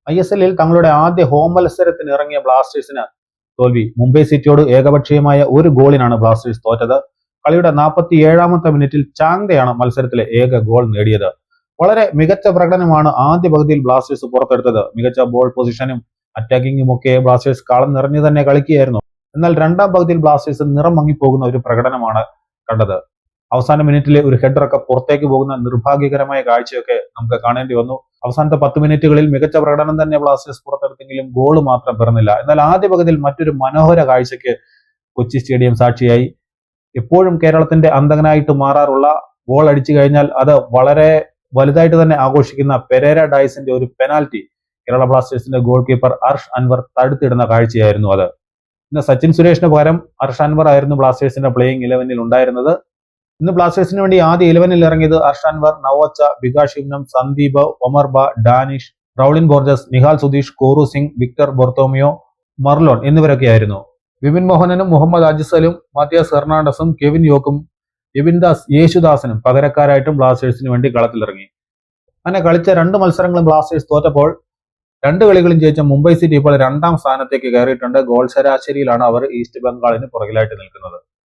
ISL-ൽ തങ്ങളുടെ ആദ്യ ഹോം മത്സരത്തിന് ഇറങ്ങിയ ബ്ലാസ്റ്റേഴ്സിന് തോൽവി. മുംബൈ സിറ്റിയോട് ഏകപക്ഷീയമായ ഒരു ഗോളിനാണ് ബ്ലാസ്റ്റേഴ്സ് തോറ്റത്. കളിയുടെ 47ാമത്തെ മിനിറ്റിൽ ചാങ്തയാണ് മത്സരത്തിലെ ഏക ഗോൾ നേടിയത്. വളരെ മികച്ച പ്രകടനമാണ് ആദ്യ പകുതിയിൽ ബ്ലാസ്റ്റേഴ്സ് പുറത്തെടുത്തത്. മികച്ച ബോൾ പൊസിഷനും അറ്റാക്കിങ്ങും ഒക്കെ ബ്ലാസ്റ്റേഴ്സ് കളം നിറഞ്ഞു തന്നെ കളിക്കുകയായിരുന്നു. എന്നാൽ രണ്ടാം പകുതിയിൽ ബ്ലാസ്റ്റേഴ്സ് നിറം മങ്ങിപ്പോകുന്ന ഒരു പ്രകടനമാണ് കണ്ടത്. അവസാന മിനിറ്റിലെ ഒരു ഹെഡറൊക്കെ പുറത്തേക്ക് പോകുന്ന നിർഭാഗ്യകരമായ കാഴ്ചയൊക്കെ നമുക്ക് കാണേണ്ടി വന്നു. അവസാനത്തെ 10 മിനിറ്റുകളിൽ മികച്ച പ്രകടനം തന്നെ ബ്ലാസ്റ്റേഴ്സ് പുറത്തെടുത്തെങ്കിലും ഗോൾ മാത്രം പിറന്നില്ല. എന്നാൽ ആദ്യ പകുതിയിൽ മറ്റൊരു മനോഹര കാഴ്ചയ്ക്ക് കൊച്ചി സ്റ്റേഡിയം സാക്ഷിയായി. എപ്പോഴും കേരളത്തിന്റെ അന്തകനായിട്ട് മാറാറുള്ള ഗോൾ അടിച്ചു കഴിഞ്ഞാൽ അത് വളരെ വലുതായിട്ട് തന്നെ ആഘോഷിക്കുന്ന പെരേര ഡയസിന്റെ ഒരു പെനാൽറ്റി കേരള ബ്ലാസ്റ്റേഴ്സിന്റെ ഗോൾ കീപ്പർ അർഷ് അൻവർ തടുത്തിടുന്ന കാഴ്ചയായിരുന്നു അത്. ഇന്ന് സച്ചിൻ സുരേഷിന് പകരം അർഷ് അൻവർ ആയിരുന്നു ബ്ലാസ്റ്റേഴ്സിന്റെ പ്ലേയിങ് 11-ൽ ഉണ്ടായിരുന്നത്. ഇന്ന് ബ്ലാസ്റ്റേഴ്സിന് വേണ്ടി ആദ്യ 11-ൽ ഇറങ്ങിയത് അർഷ് അൻവർ, നവോച്ച, വികാസ് ശിവനം, സന്ദീപ്, ഒമർ ബ, Danish, Rowllin Borges, Nihal Sudheesh, Korou Singh, Victor Bertomeu, Marlon എന്നിവരൊക്കെയായിരുന്നു. വിപിൻ മോഹനനും മുഹമ്മദ് അജിസലും മാത്യാസ് ഹെർണാണ്ടസും കെവിൻ യോക്കും യെവിൻദാസ് യേശുദാസനും പകരക്കാരായിട്ടും ബ്ലാസ്റ്റേഴ്സിന് വേണ്ടി കളത്തിലിറങ്ങി. അങ്ങനെ കളിച്ച 2 മത്സരങ്ങളും ബ്ലാസ്റ്റേഴ്സ് തോറ്റപ്പോൾ 2 കളികളും ജയിച്ച മുംബൈ സിറ്റി ഇപ്പോൾ 2ാം സ്ഥാനത്തേക്ക് കയറിയിട്ടുണ്ട്. ഗോൾ ശരാശരിയിലാണ് അവർ ഈസ്റ്റ് ബംഗാളിന് പുറകിലായിട്ട് നിൽക്കുന്നത്.